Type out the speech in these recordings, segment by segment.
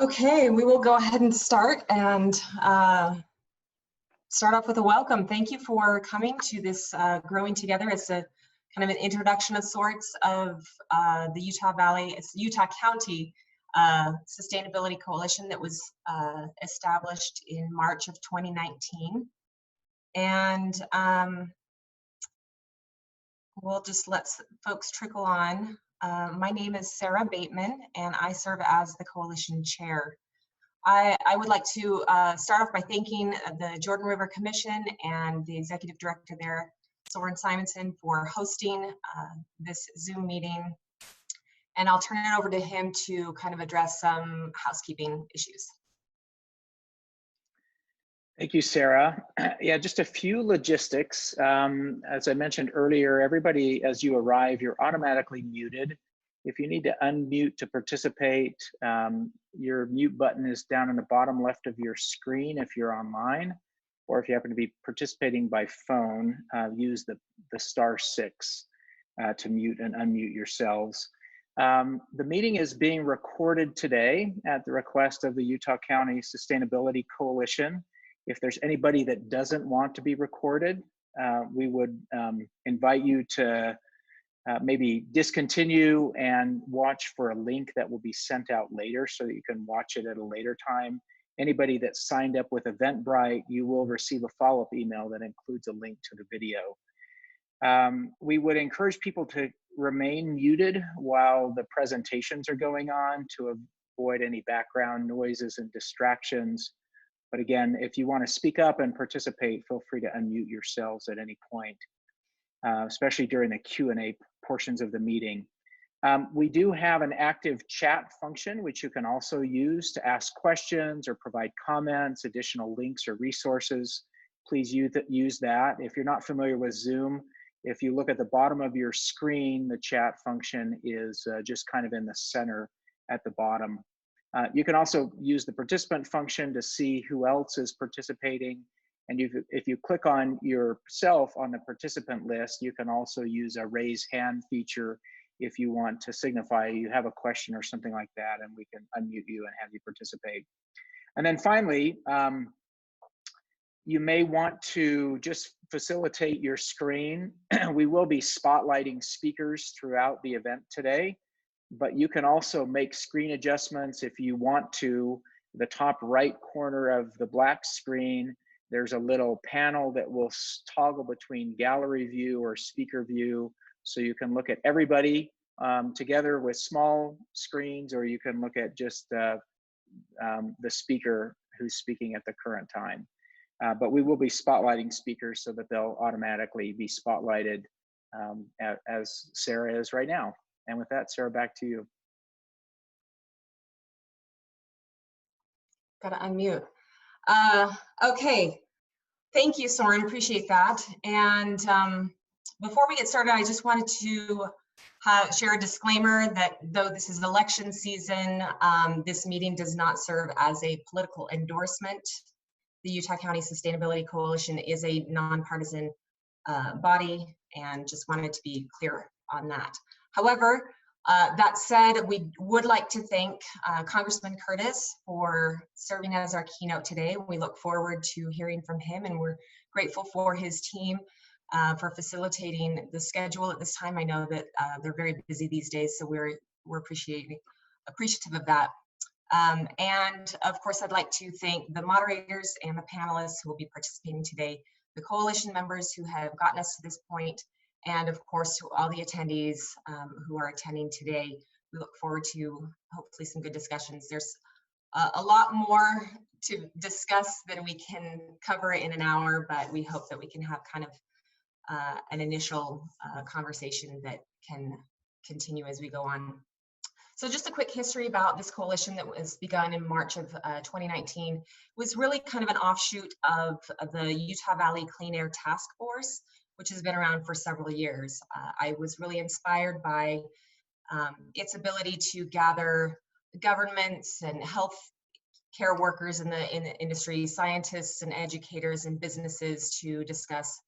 Okay, we will go ahead and start start off with a welcome. Thank you for coming to this Growing Together. It's a kind of an introduction of sorts of the Utah Valley, it's Utah County Sustainability Coalition that was established in March of 2019. And we'll just let folks trickle on. My name is Sarah Bateman, and I serve as the coalition chair. I would like to start off by thanking the Jordan River Commission and the executive director there, Soren Simonson, for hosting this Zoom meeting. And I'll turn it over to him to kind of address some housekeeping issues. Thank you, Sarah. Yeah, just a few logistics. As I mentioned earlier, everybody, as you arrive, you're automatically muted. If you need to unmute to participate, your mute button is down in the bottom left of your screen if you're online, or if you happen to be participating by phone, use the *6 to mute and unmute yourselves. The meeting is being recorded today at the request of the Utah County Sustainability Coalition. If there's anybody that doesn't want to be recorded, we would invite you to maybe discontinue and watch for a link that will be sent out later so that you can watch it at a later time. Anybody that signed up with Eventbrite, you will receive a follow-up email that includes a link to the video. We would encourage people to remain muted while the presentations are going on to avoid any background noises and distractions. But again, if you want to speak up and participate, feel free to unmute yourselves at any point, especially during the Q&A portions of the meeting. We do have an active chat function, which you can also use to ask questions or provide comments, additional links or resources. Please use that. If you're not familiar with Zoom, if you look at the bottom of your screen, the chat function is just kind of in the center at the bottom. You can also use the participant function to see who else is participating. And if you click on yourself on the participant list, you can also use a raise hand feature if you want to signify you have a question or something like that, and we can unmute you and have you participate. And then finally, you may want to just facilitate your screen. We will be spotlighting speakers throughout the event today, but you can also make screen adjustments if you want to. The top right corner of the black screen, there's a little panel that will toggle between gallery view or speaker view. So you can look at everybody together with small screens, or you can look at just the speaker who's speaking at the current time. But we will be spotlighting speakers so that they'll automatically be spotlighted as Sarah is right now. And with that, Sarah, back to you. Got to unmute. Okay, thank you, Soren, appreciate that. And before we get started, I just wanted to share a disclaimer that though this is election season, this meeting does not serve as a political endorsement. The Utah County Sustainability Coalition is a nonpartisan body, and just wanted to be clear on that. However, that said, we would like to thank Congressman Curtis for serving as our keynote today. We look forward to hearing from him, and we're grateful for his team for facilitating the schedule at this time. I know that they're very busy these days, so we're appreciative of that. And of course, I'd like to thank the moderators and the panelists who will be participating today, the coalition members who have gotten us to this point, and of course to all the attendees who are attending today. We look forward to hopefully some good discussions. There's a lot more to discuss than we can cover in an hour, but we hope that we can have kind of an initial conversation that can continue as we go on. So just a quick history about this coalition that was begun in March of 2019. It was really kind of an offshoot of the Utah Valley Clean Air Task Force, which has been around for several years. I was really inspired by its ability to gather governments and health care workers in the industry, scientists and educators and businesses to discuss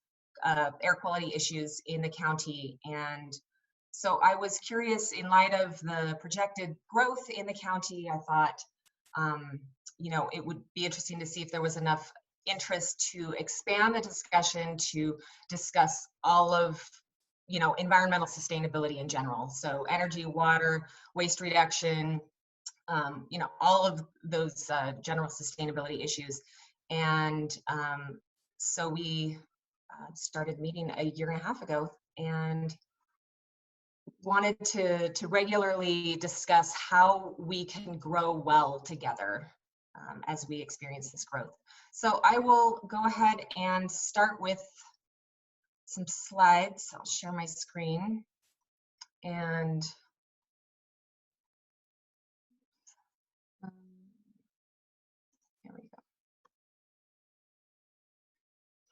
air quality issues in the county. And so I was curious, in light of the projected growth in the county, I thought you know, it would be interesting to see if there was enough interest to expand the discussion to discuss all of, you know, environmental sustainability in general. So energy, water, waste reduction, you know, all of those general sustainability issues. And so we started meeting a year and a half ago and wanted to regularly discuss how we can grow well together as we experience this growth. So I will go ahead and start with some slides. I'll share my screen and here we go.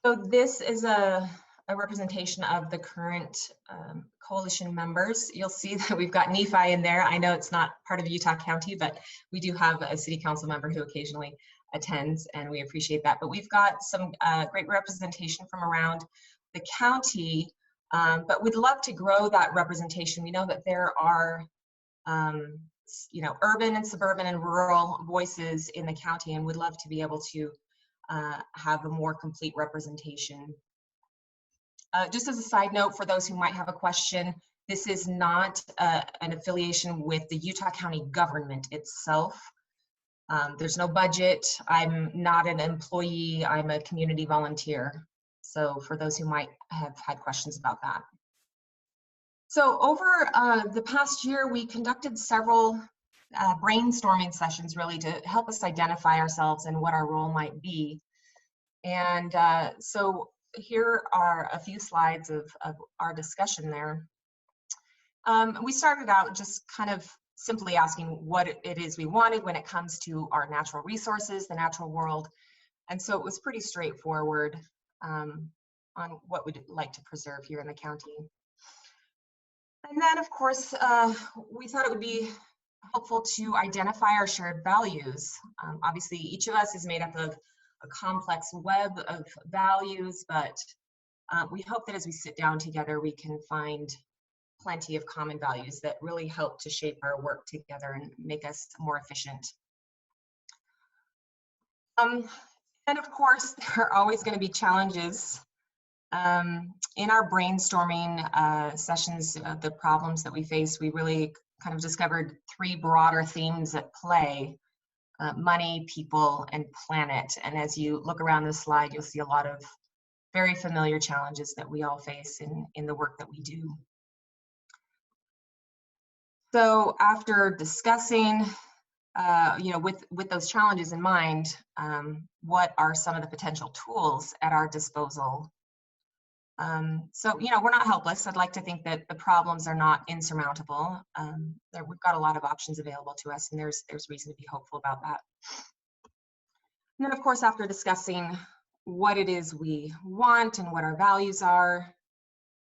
So this is a representation of the current coalition members. You'll see that we've got Nephi in there. I know it's not part of Utah County, but we do have a city council member who occasionally attends, and we appreciate that. But we've got some great representation from around the county, but we'd love to grow that representation. We know that there are you know, urban and suburban and rural voices in the county, and would love to be able to have a more complete representation. Just as a side note, for those who might have a question, this is not an affiliation with the Utah County government itself. There's no budget. I'm not an employee. I'm a community volunteer. So for those who might have had questions about that. So over the past year, we conducted several brainstorming sessions really to help us identify ourselves and what our role might be. And so here are a few slides of our discussion there. We started out just kind of simply asking what it is we wanted when it comes to our natural resources, the natural world. And so it was pretty straightforward on what we'd like to preserve here in the county. And then, of course, we thought it would be helpful to identify our shared values. Obviously, each of us is made up of a complex web of values, but we hope that as we sit down together, we can find plenty of common values that really help to shape our work together and make us more efficient. And of course, there are always going to be challenges. In our brainstorming sessions of the problems that we face, we really kind of discovered three broader themes at play: money, people, and planet. And as you look around this slide, you'll see a lot of very familiar challenges that we all face in the work that we do. So after discussing, you know, with those challenges in mind, what are some of the potential tools at our disposal? So, you know, we're not helpless. I'd like to think that the problems are not insurmountable. We've got a lot of options available to us, and there's reason to be hopeful about that. And then, of course, after discussing what it is we want and what our values are,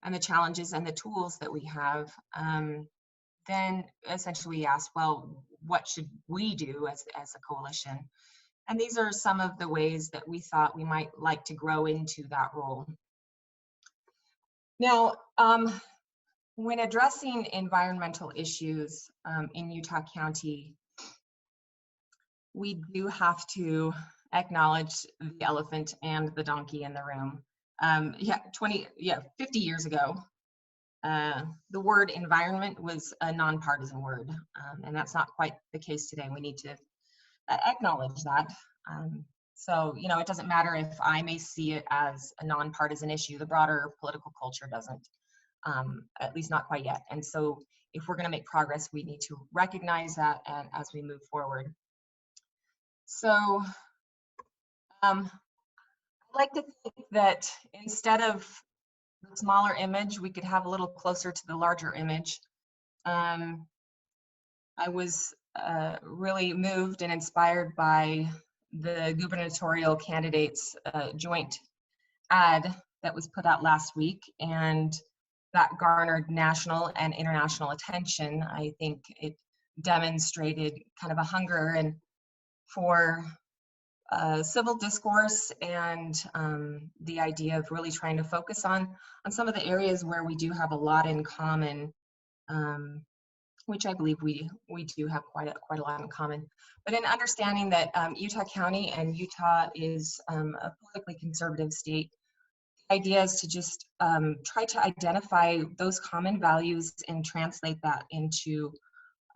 and the challenges and the tools that we have, then essentially we asked, well, what should we do as a coalition? And these are some of the ways that we thought we might like to grow into that role. Now, when addressing environmental issues in Utah County, we do have to acknowledge the elephant and the donkey in the room. 50 years ago, the word environment was a nonpartisan word, and that's not quite the case today. We need to acknowledge that. So, you know, it doesn't matter if I may see it as a nonpartisan issue, the broader political culture doesn't, at least not quite yet. And so if we're going to make progress, we need to recognize that and as we move forward. So I'd like to think that instead of the smaller image, we could have a little closer to the larger image. I was really moved and inspired by the gubernatorial candidates' joint ad that was put out last week, and that garnered national and international attention. I think it demonstrated kind of a hunger and for civil discourse and the idea of really trying to focus on some of the areas where we do have a lot in common which I believe we do have quite a lot in common. But in understanding that Utah County and Utah is a politically conservative state, the idea is to just try to identify those common values and translate that into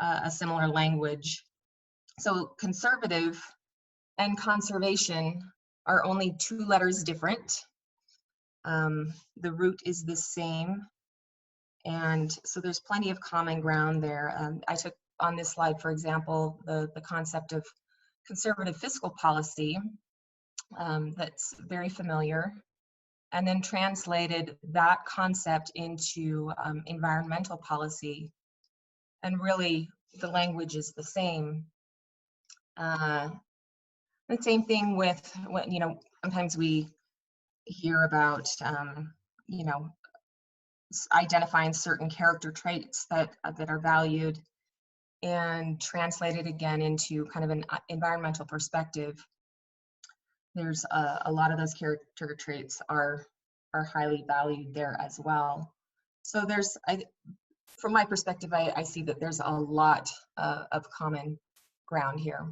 a similar language. So conservative and conservation are only 2 letters different. The root is the same. And so there's plenty of common ground there. I took on this slide, for example, the concept of conservative fiscal policy, that's very familiar, and then translated that concept into environmental policy. And really, the language is the same. The same thing with what, sometimes we hear about, identifying certain character traits that are valued and translated again into kind of an environmental perspective. There's a lot of those character traits are highly valued there as well. So there's, from my perspective, I see that there's a lot of common ground here.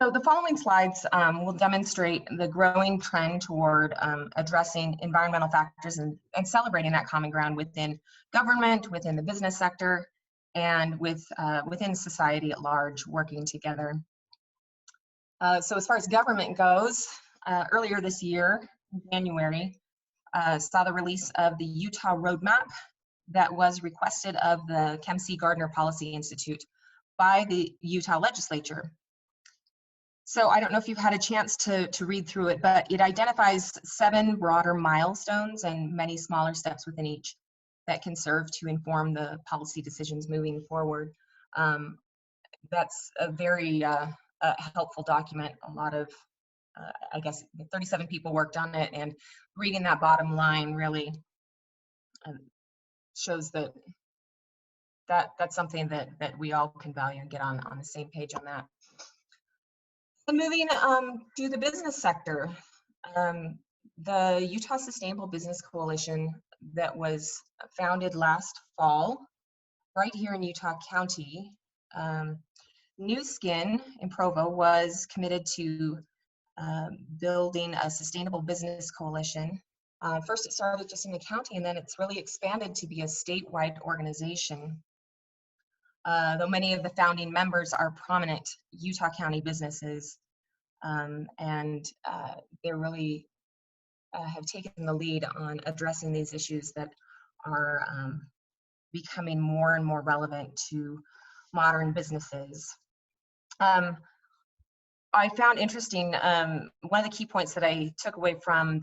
So the following slides will demonstrate the growing trend toward addressing environmental factors and celebrating that common ground within government, within the business sector, and within society at large, working together. So as far as government goes, earlier this year, in January, saw the release of the Utah Roadmap that was requested of the Kempsey Gardner Policy Institute by the Utah legislature. So I don't know if you've had a chance to read through it, but it identifies 7 broader milestones and many smaller steps within each that can serve to inform the policy decisions moving forward. That's a very helpful document. A lot of, I guess, 37 people worked on it, and reading that bottom line really shows that's something that we all can value and get on the same page on that. And moving to the business sector, the Utah Sustainable Business Coalition that was founded last fall, right here in Utah County, New Skin in Provo was committed to building a sustainable business coalition. First, it started just in the county, and then it's really expanded to be a statewide organization. Though many of the founding members are prominent Utah County businesses, and they really have taken the lead on addressing these issues that are becoming more and more relevant to modern businesses. I found interesting, one of the key points that I took away from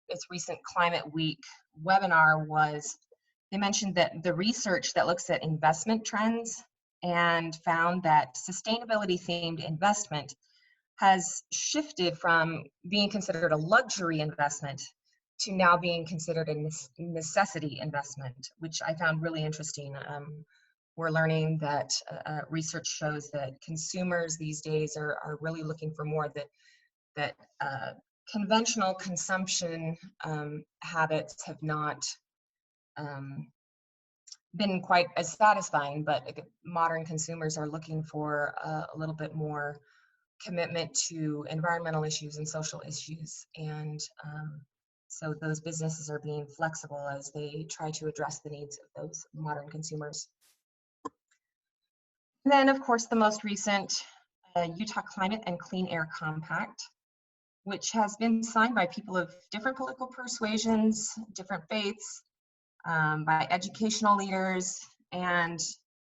its recent Climate Week webinar was they mentioned that the research that looks at investment trends and found that sustainability themed investment has shifted from being considered a luxury investment to now being considered a necessity investment, which I found really interesting. We're learning that research shows that consumers these days are really looking for more, that conventional consumption habits have not been quite as satisfying, but modern consumers are looking for a little bit more commitment to environmental issues and social issues. And so those businesses are being flexible as they try to address the needs of those modern consumers. And then, of course, the most recent Utah Climate and Clean Air Compact, which has been signed by people of different political persuasions, different faiths, by educational leaders, and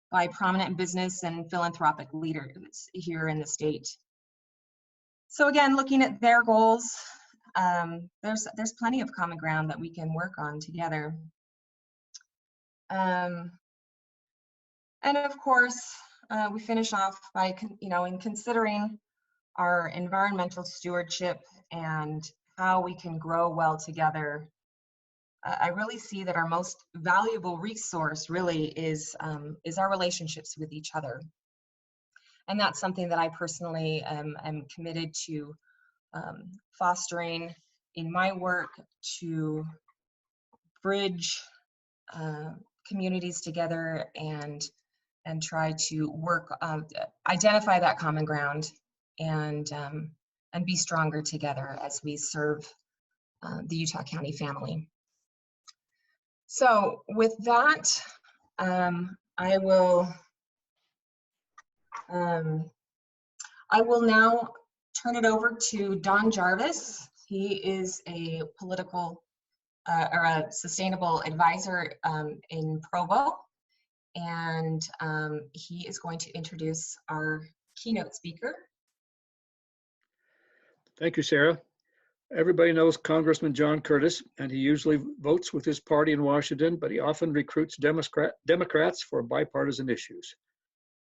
by prominent business and philanthropic leaders here in the state. So again, looking at their goals, there's plenty of common ground that we can work on together. And of course, we finish off by, in considering our environmental stewardship and how we can grow well together. I really see that our most valuable resource really is our relationships with each other. And that's something that I personally am committed to fostering in my work, to bridge communities together and try to work, identify that common ground and be stronger together as we serve the Utah County family. So with that, I will now turn it over to Don Jarvis. He is a political or a sustainable advisor in Provo, and he is going to introduce our keynote speaker. Thank you, Sarah. Everybody knows Congressman John Curtis, and he usually votes with his party in Washington, but he often recruits Democrats for bipartisan issues.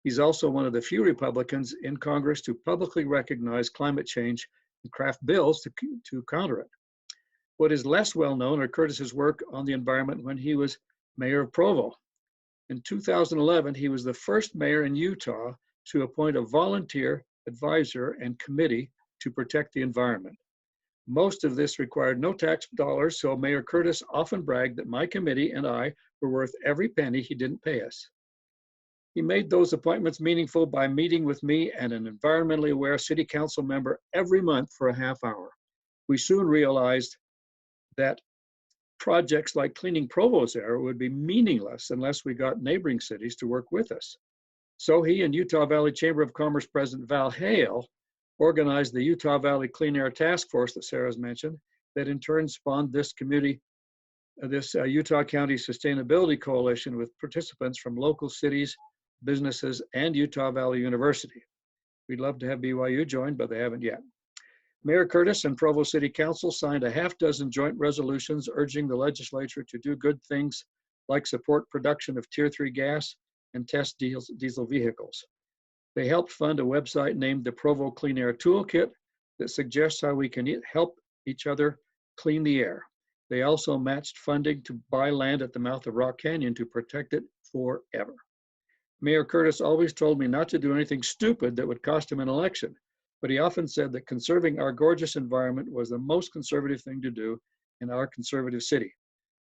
He's also one of the few Republicans in Congress to publicly recognize climate change and craft bills to counter it. What is less well known are Curtis's work on the environment when he was mayor of Provo. In 2011, he was the first mayor in Utah to appoint a volunteer advisor and committee to protect the environment. Most of this required no tax dollars, so Mayor Curtis often bragged that my committee and I were worth every penny he didn't pay us. He made those appointments meaningful by meeting with me and an environmentally aware city council member every month for a half hour. We soon realized that projects like cleaning Provo's air would be meaningless unless we got neighboring cities to work with us. So he and Utah Valley Chamber of Commerce President Val Hale organized the Utah Valley Clean Air Task Force that Sarah's mentioned, that in turn spawned this community, this Utah County Sustainability Coalition with participants from local cities, businesses, and Utah Valley University. We'd love to have BYU join, but they haven't yet. Mayor Curtis and Provo City Council signed a half-dozen joint resolutions urging the legislature to do good things like support production of Tier 3 gas and test diesel vehicles. They helped fund a website named the Provo Clean Air Toolkit that suggests how we can help each other clean the air. They also matched funding to buy land at the mouth of Rock Canyon to protect it forever. Mayor Curtis always told me not to do anything stupid that would cost him an election, but he often said that conserving our gorgeous environment was the most conservative thing to do in our conservative city.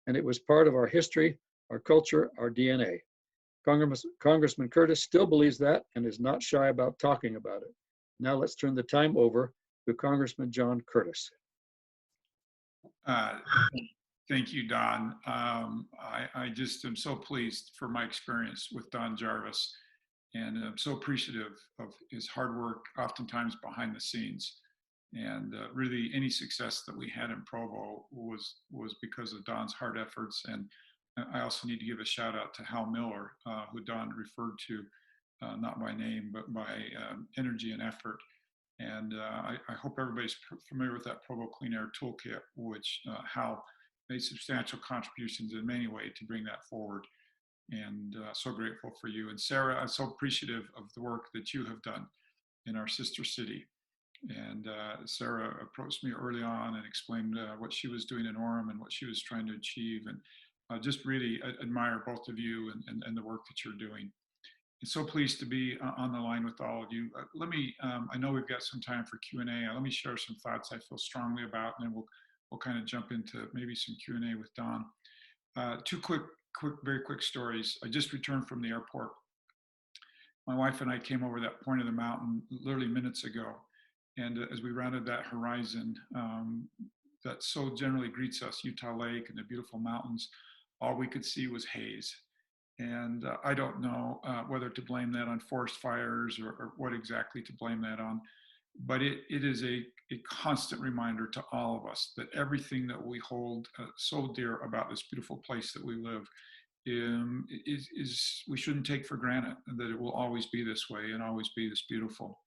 And it was part of our history, our culture, our DNA. Congressman Curtis still believes that and is not shy about talking about it. Now let's turn the time over to Congressman John Curtis. Thank you, Don. I just am so pleased for my experience with Don Jarvis, and I'm so appreciative of his hard work, oftentimes behind the scenes. And really, any success that we had in Provo was because of Don's hard efforts. And I also need to give a shout out to Hal Miller, who Don referred to, not by name, but by energy and effort. And I hope everybody's familiar with that Provo Clean Air Toolkit, which Hal made substantial contributions in many ways to bring that forward. And so grateful for you. And Sarah, I'm so appreciative of the work that you have done in our sister city. And Sarah approached me early on and explained what she was doing in Orem and what she was trying to achieve. And just really admire both of you and the work that you're doing. I'm so pleased to be on the line with all of you. Let me, I know we've got some time for Q&A. Let me share some thoughts I feel strongly about, and then we'll kind of jump into maybe some Q&A with Don. Two very quick stories. I just returned from the airport. My wife and I came over that point of the mountain literally minutes ago. And as we rounded that horizon that so generally greets us, Utah Lake and the beautiful mountains, all we could see was haze. And I don't know whether to blame that on forest fires or what exactly to blame that on. But it is a constant reminder to all of us that everything that we hold so dear about this beautiful place that we live is we shouldn't take for granted, that it will always be this way and always be this beautiful.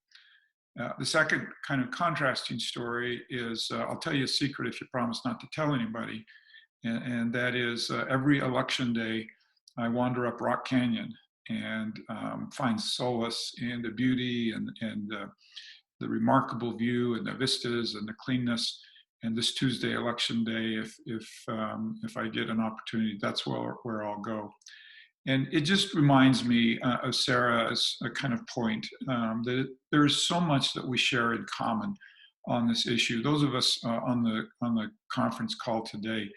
The second kind of contrasting story is, I'll tell you a secret if you promise not to tell anybody, and that is every election day, I wander up Rock Canyon and find solace in the beauty and the remarkable view and the vistas and the cleanness. And this Tuesday, election day, if I get an opportunity, that's where I'll go. And it just reminds me of Sarah's kind of point that there is so much that we share in common on this issue. Those of us on the conference call today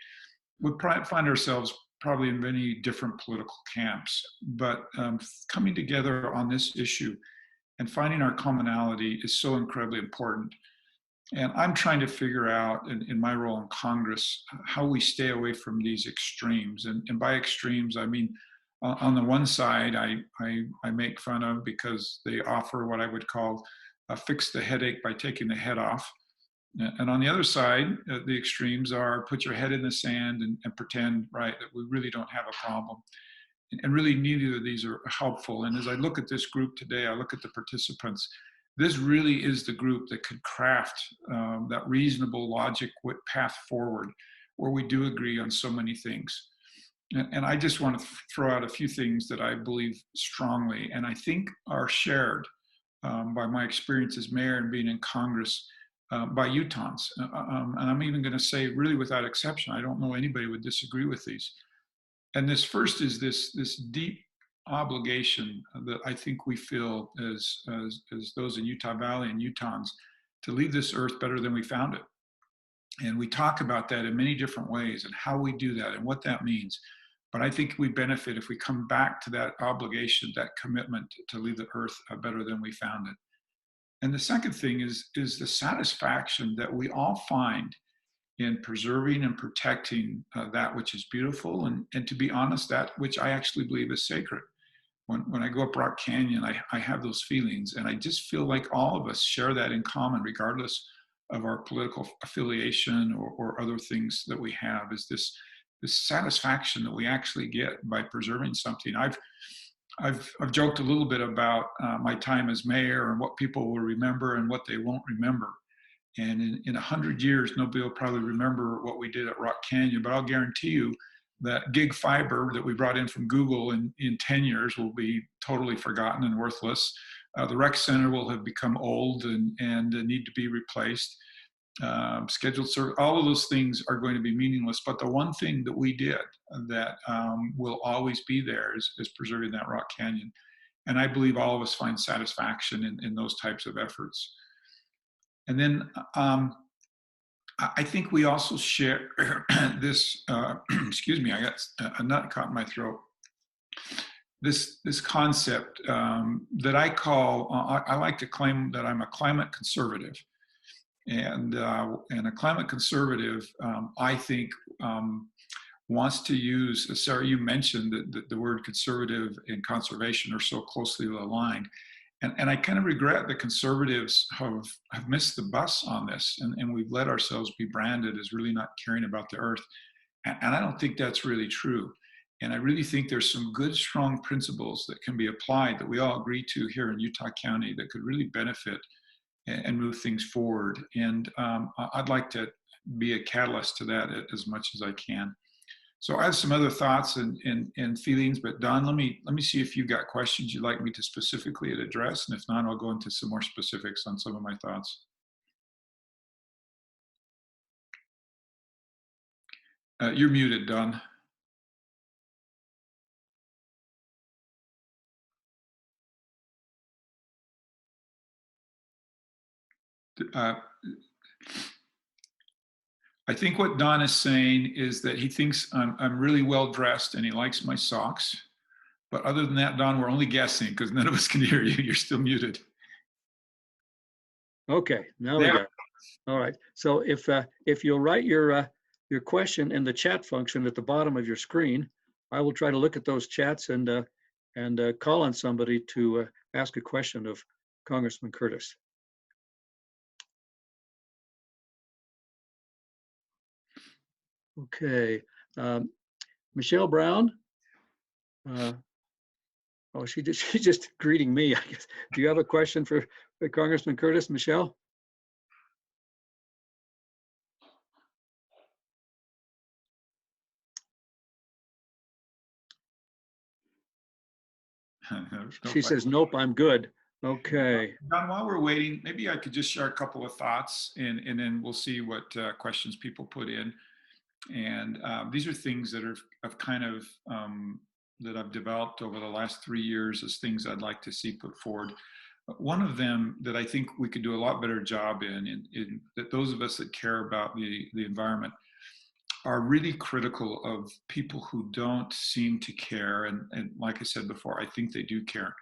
would find ourselves probably in many different political camps, but coming together on this issue and finding our commonality is so incredibly important. And I'm trying to figure out in my role in Congress how we stay away from these extremes. And by extremes, I mean, on the one side, I make fun of because they offer what I would call fix the headache by taking the head off. And on the other side, the extremes are put your head in the sand and pretend, right, that we really don't have a problem. And really neither of these are helpful. And as I look at this group today, I look at the participants, this really is the group that could craft that reasonable logic path forward where we do agree on so many things. And I just want to throw out a few things that I believe strongly and I think are shared by my experience as mayor and being in Congress by Utahns. And I'm even going to say really without exception, I don't know anybody would disagree with these. And this first is this deep obligation that I think we feel as those in Utah Valley and Utahns to leave this earth better than we found it. And we talk about that in many different ways and how we do that and what that means. But I think we benefit if we come back to that obligation, that commitment to leave the earth better than we found it. And the second thing is the satisfaction that we all find in preserving and protecting that which is beautiful and to be honest, that which I actually believe is sacred. When I go up Rock Canyon, I have those feelings and I just feel like all of us share that in common regardless of our political affiliation or other things that we have, is this satisfaction that we actually get by preserving something. I've joked a little bit about my time as mayor and what people will remember and what they won't remember. And in 100 years, nobody will probably remember what we did at Rock Canyon, but I'll guarantee you that gig fiber that we brought in from Google in 10 years will be totally forgotten and worthless. The rec center will have become old and need to be replaced. Scheduled service, all of those things are going to be meaningless. But the one thing that we did that will always be there is preserving that Rock Canyon. And I believe all of us find satisfaction in those types of efforts. And then I think we also share this, excuse me, I got a nut caught in my throat. This concept that I call, I like to claim that I'm a climate conservative. And a climate conservative, I think, wants to use, Sarah, you mentioned that the word conservative and conservation are so closely aligned. And I kind of regret that conservatives have missed the bus on this, and we've let ourselves be branded as really not caring about the earth. And I don't think that's really true. And I really think there's some good, strong principles that can be applied that we all agree to here in Utah County that could really benefit and move things forward. And I'd like to be a catalyst to that as much as I can. So I have some other thoughts and feelings, but Don, let me see if you've got questions you'd like me to specifically address, and if not, I'll go into some more specifics on some of my thoughts. You're muted, Don. I think what Don is saying is that he thinks I'm really well dressed and he likes my socks. But other than that, Don, we're only guessing because none of us can hear you. You're still muted. Okay, now we got it. All right. So if you'll write your question in the chat function at the bottom of your screen, I will try to look at those chats and call on somebody to ask a question of Congressman Curtis. Okay, Michelle Brown. Oh, she's just greeting me, I guess. Do you have a question for Congressman Curtis, Michelle? She says, nope, I'm good. Okay. Don, while we're waiting, maybe I could just share a couple of thoughts and then we'll see what questions people put in. And these are things that I've kind of, that I've developed over the last 3 years as things I'd like to see put forward. One of them that I think we could do a lot better job in that those of us that care about the environment are really critical of people who don't seem to care. And like I said before, I think they do care.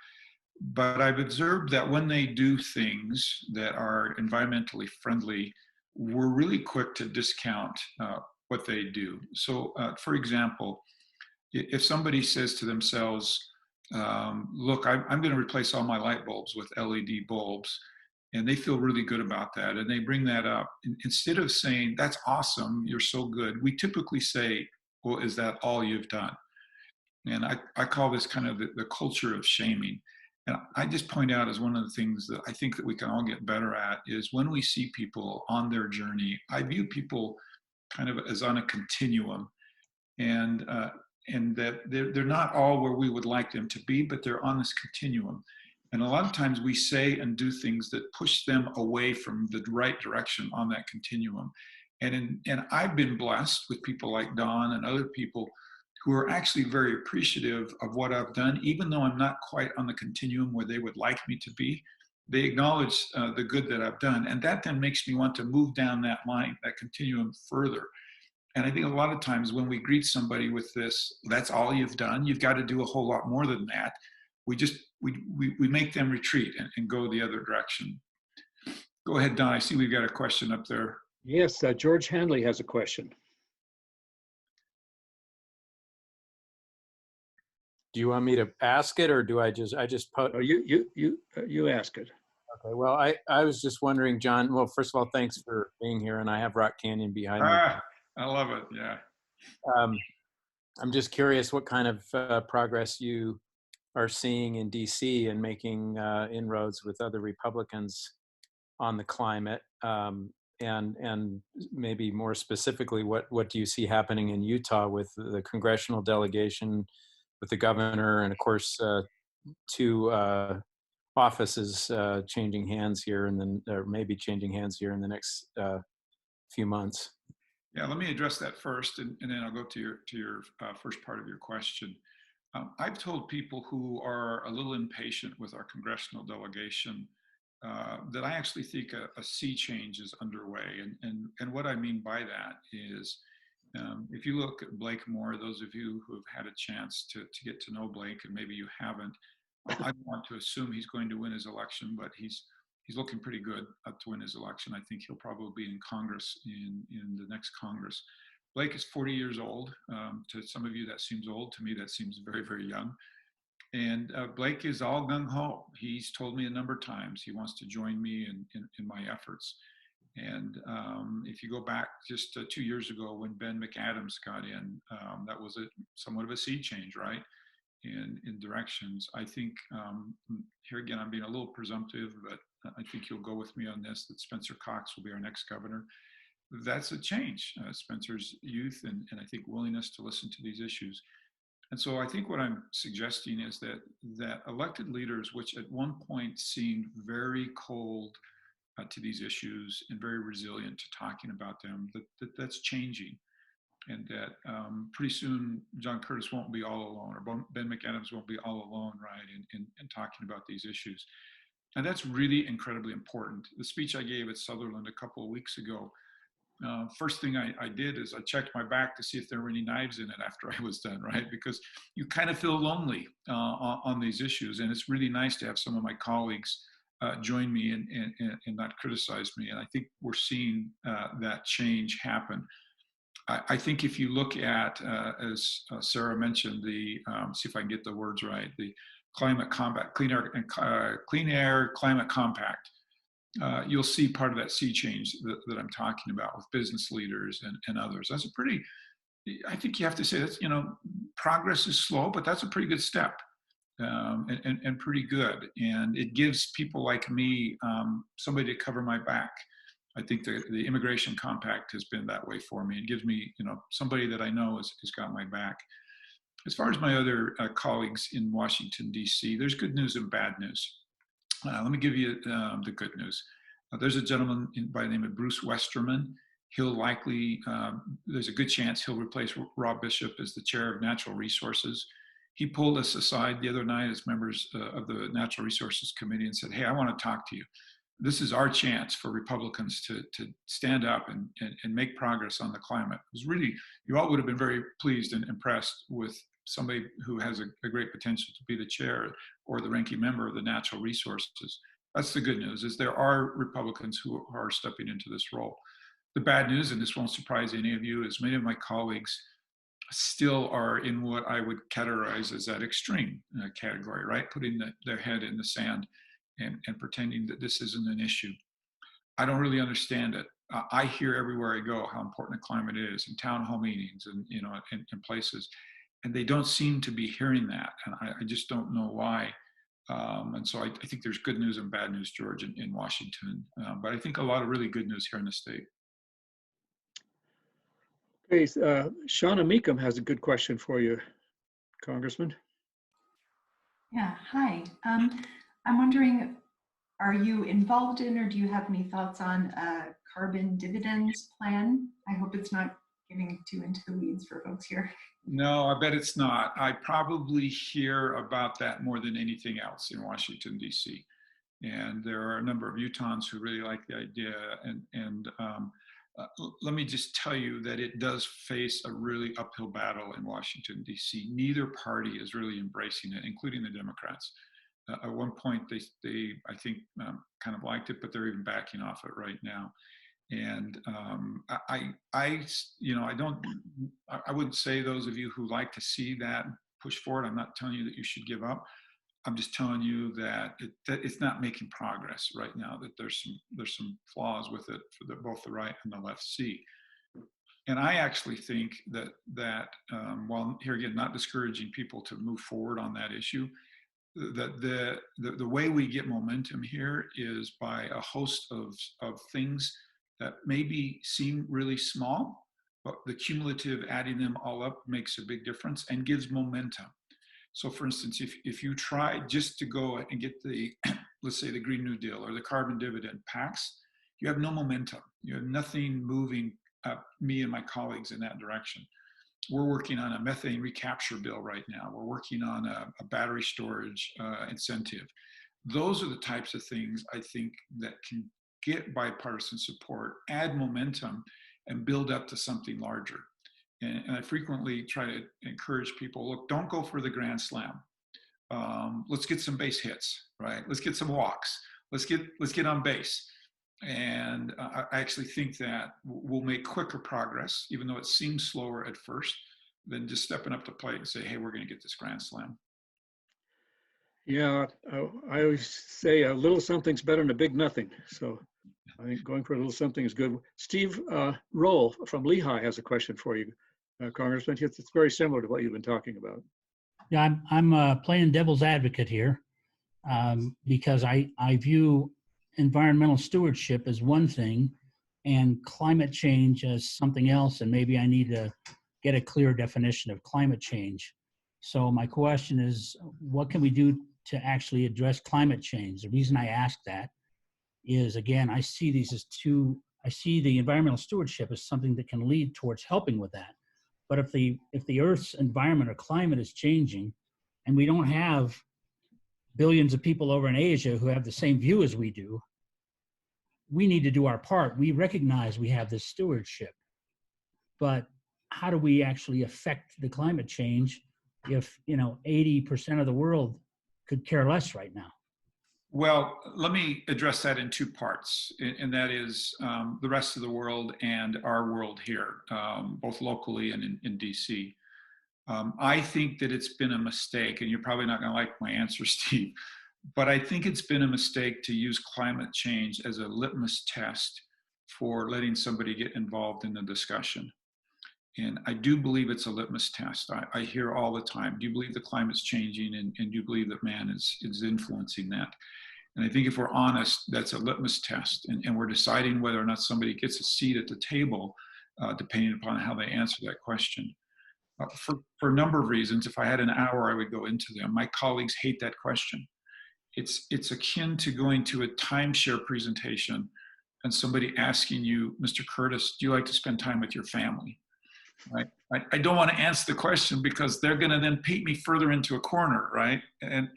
But I've observed that when they do things that are environmentally friendly, we're really quick to discount what they do. So, for example, if somebody says to themselves, look, I'm going to replace all my light bulbs with LED bulbs, and they feel really good about that, and they bring that up, instead of saying, that's awesome, you're so good, we typically say, well, is that all you've done? And I call this kind of the culture of shaming. And I just point out as one of the things that I think that we can all get better at is when we see people on their journey, I view people kind of as on a continuum, and that they're not all where we would like them to be, but they're on this continuum. And a lot of times we say and do things that push them away from the right direction on that continuum. And I've been blessed with people like Don and other people who are actually very appreciative of what I've done, even though I'm not quite on the continuum where they would like me to be. They acknowledge the good that I've done. And that then makes me want to move down that line, that continuum further. And I think a lot of times when we greet somebody with this, that's all you've done, you've got to do a whole lot more than that. We make them retreat and go the other direction. Go ahead, Don. I see we've got a question up there. Yes, George Handley has a question. Do you want me to ask it, or do I just put? Oh, you ask it. Okay. Well, I was just wondering, John. Well, first of all, thanks for being here, and I have Rock Canyon behind me. I love it. Yeah. I'm just curious what kind of progress you are seeing in DC and making inroads with other Republicans on the climate, and maybe more specifically, what do you see happening in Utah with the congressional delegation, with the governor, and of course, two offices changing hands here, and then or maybe changing hands here in the next few months. Yeah, let me address that first, and then I'll go to your first part of your question. I've told people who are a little impatient with our congressional delegation that I actually think a sea change is underway, and what I mean by that is, if you look at Blake Moore, those of you who have had a chance to get to know Blake, and maybe you haven't, I want to assume he's going to win his election, but he's looking pretty good to win his election. I think he'll probably be in Congress in the next Congress. Blake is 40 years old. To some of you, that seems old. To me, that seems very, very young. And Blake is all gung-ho. He's told me a number of times he wants to join me in my efforts. And if you go back just 2 years ago when Ben McAdams got in, that was somewhat of a sea change, right? In directions. I think here again, I'm being a little presumptive, but I think you'll go with me on this, that Spencer Cox will be our next governor. That's a change. Spencer's youth and I think willingness to listen to these issues. And so I think what I'm suggesting is that elected leaders, which at one point seemed very cold to these issues and very resilient to talking about them, that's changing. And that pretty soon John Curtis won't be all alone, or Ben McAdams won't be all alone, right, in talking about these issues. And that's really incredibly important. The speech I gave at Sutherland a couple of weeks ago, first thing I did is I checked my back to see if there were any knives in it after I was done, right? Because you kind of feel lonely on these issues. And it's really nice to have some of my colleagues join me and not criticize me. And I think we're seeing that change happen. I think if you look at, as Sarah mentioned, see if I can get the words right, the climate compact, clean air climate compact, you'll see part of that sea change that I'm talking about with business leaders and others. That's I think you have to say that's, progress is slow, but that's a pretty good step and pretty good. And it gives people like me somebody to cover my back. I think the immigration compact has been that way for me. It gives me, somebody that I know has got my back. As far as my other colleagues in Washington, D.C., there's good news and bad news. Let me give you the good news. There's a gentleman by the name of Bruce Westerman. He'll likely, there's a good chance he'll replace Rob Bishop as the chair of Natural Resources. He pulled us aside the other night as members of the Natural Resources Committee and said, hey, I want to talk to you. this is our chance for Republicans to stand up and make progress on the climate. It was really, you all would have been very pleased and impressed with somebody who has a great potential to be the chair or the ranking member of the Natural Resources. That's the good news, is there are Republicans who are stepping into this role. The bad news, and this won't surprise any of you, is many of my colleagues still are in what I would categorize as that extreme category, right? Putting their head in the sand and pretending that this isn't an issue. I don't really understand it. I hear everywhere I go how important the climate is in town hall meetings and, you know, in places, and they don't seem to be hearing that. And I just don't know why. And so I think there's good news and bad news, George, in Washington. But I think a lot of really good news here in the state. Okay, Shauna Mecham has a good question for you, Congressman. Yeah, hi. I'm wondering, are you involved in or do you have any thoughts on a carbon dividends plan? I hope it's not getting too into the weeds for folks here. No, I bet it's not. I probably hear about that more than anything else in Washington, D.C. And there are a number of Utahns who really like the idea. And let me just tell you that it does face a really uphill battle in Washington, D.C. Neither party is really embracing it, including the Democrats. At one point, they I think, kind of liked it, but they're even backing off it right now. And you know, I wouldn't say those of you who like to see that push forward, I'm not telling you that you should give up. I'm just telling you that it's not making progress right now, that there's some flaws with it for both the right and the left see. And I actually think that while here again, not discouraging people to move forward on that issue, that the way we get momentum here is by a host of things that maybe seem really small, but the cumulative adding them all up makes a big difference and gives momentum. So for instance, if you try just to go and get the, let's say the Green New Deal or the carbon dividend PACs, you have no momentum. You have nothing moving me and my colleagues in that direction. We're working on a methane recapture bill right now. We're working on a battery storage incentive. Those are the types of things I think that can get bipartisan support, add momentum, and build up to something larger. And I frequently try to encourage people, look, don't go for the grand slam. Let's get some base hits, right? Let's get some walks. Let's get on base. And I actually think that we'll make quicker progress, even though it seems slower at first, than just stepping up to the plate and say, hey, we're going to get this grand slam. Yeah, I always say a little something's better than a big nothing. So I think going for a little something is good. Steve Roll from Lehigh has a question for you, Congressman. It's very similar to what you've been talking about. Yeah, I'm playing devil's advocate here because I view environmental stewardship as one thing and climate change as something else, and maybe I need to get a clear definition of climate change. So my question is, what can we do to actually address climate change? The reason I ask that is, again, I see these as I see the environmental stewardship as something that can lead towards helping with that. But if the Earth's environment or climate is changing, and we don't have billions of people over in Asia who have the same view as we do, we need to do our part. We recognize we have this stewardship, but how do we actually affect the climate change if 80% of the world could care less right now? Well, let me address that in two parts, and that is the rest of the world and our world here, both locally and in DC. I think that it's been a mistake, and you're probably not going to like my answer, Steve, but I think it's been a mistake to use climate change as a litmus test for letting somebody get involved in the discussion. And I do believe it's a litmus test. I hear all the time, do you believe the climate's changing, and do you believe that man is influencing that? And I think if we're honest, that's a litmus test. And we're deciding whether or not somebody gets a seat at the table, depending upon how they answer that question. For a number of reasons, if I had an hour, I would go into them. My colleagues hate that question. It's akin to going to a timeshare presentation and somebody asking you, Mr. Curtis, do you like to spend time with your family? Right? I don't want to answer the question because they're going to then paint me further into a corner, right? And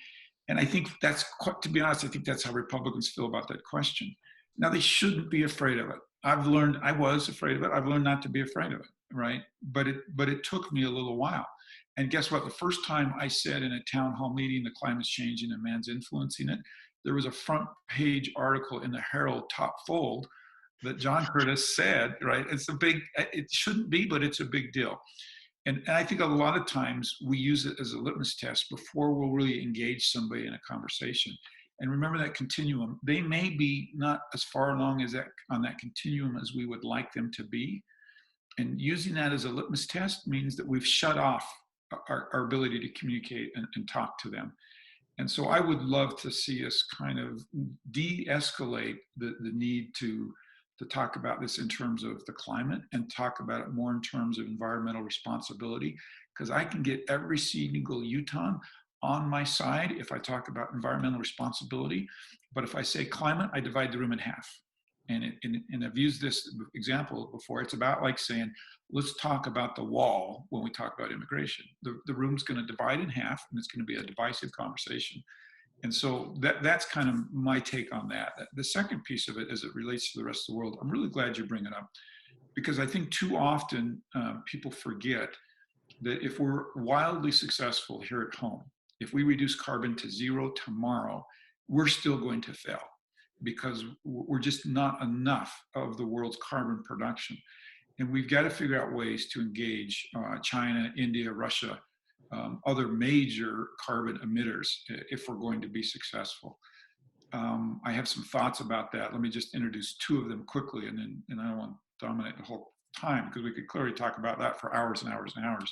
And I think that's quite, to be honest, I think that's how Republicans feel about that question. Now, they shouldn't be afraid of it. I've learned, I was afraid of it. I've learned not to be afraid of it, right? But it took me a little while. And guess what? The first time I said in a town hall meeting, the climate's changing and man's influencing it, there was a front page article in the Herald top fold that John Curtis said, right? It's a big, it shouldn't be, but it's a big deal. And I think a lot of times we use it as a litmus test before we'll really engage somebody in a conversation. And remember that continuum. They may be not as far along as that on that continuum as we would like them to be. And using that as a litmus test means that we've shut off our ability to communicate and talk to them. And so I would love to see us kind of de-escalate the need to talk about this in terms of the climate and talk about it more in terms of environmental responsibility, because I can get every single Utahn on my side if I talk about environmental responsibility. But if I say climate, I divide the room in half. And I've used this example before. It's about like saying, let's talk about the wall when we talk about immigration. The room's going to divide in half, and it's going to be a divisive conversation. And so that's kind of my take on that. The second piece of it, as it relates to the rest of the world, I'm really glad you bring it up, because I think too often people forget that if we're wildly successful here at home, if we reduce carbon to zero tomorrow, we're still going to fail, because we're just not enough of the world's carbon production. And we've got to figure out ways to engage China, India, Russia, other major carbon emitters if we're going to be successful. I have some thoughts about that. Let me just introduce two of them quickly, and I don't want to dominate the whole time, because we could clearly talk about that for hours and hours and hours.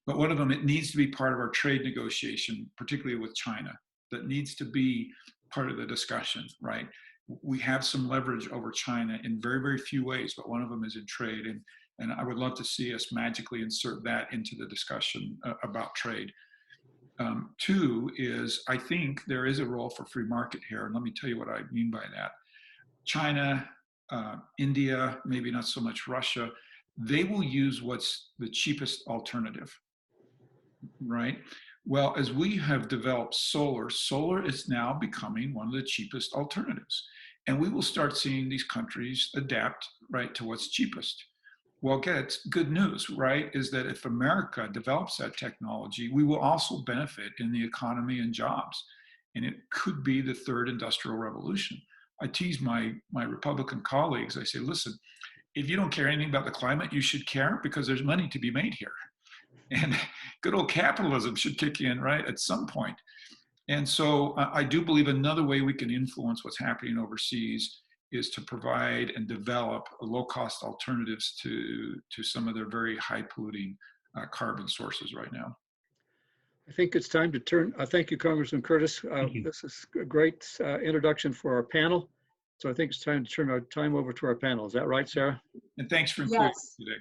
But one of them, it needs to be part of our trade negotiation, particularly with China. That needs to be part of the discussion, right? We have some leverage over China in very, very few ways, but one of them is in trade. And I would love to see us magically insert that into the discussion about trade. Two is, I think there is a role for free market here. And let me tell you what I mean by that. China, India, maybe not so much Russia, they will use what's the cheapest alternative, right? Well, as we have developed solar is now becoming one of the cheapest alternatives. And we will start seeing these countries adapt, right, to what's cheapest. Well, it's good news, right, is that if America develops that technology, we will also benefit in the economy and jobs. And it could be the third industrial revolution. I tease my Republican colleagues. I say, listen, if you don't care anything about the climate, you should care, because there's money to be made here. And good old capitalism should kick in, right, at some point. And so I do believe another way we can influence what's happening overseas is to provide and develop low-cost alternatives to some of their very high-polluting carbon sources right now. I think it's time to turn. Thank you, Congressman Curtis. This is a great introduction for our panel. So I think it's time to turn our time over to our panel. Is that right, Sarah? And thanks for including us today.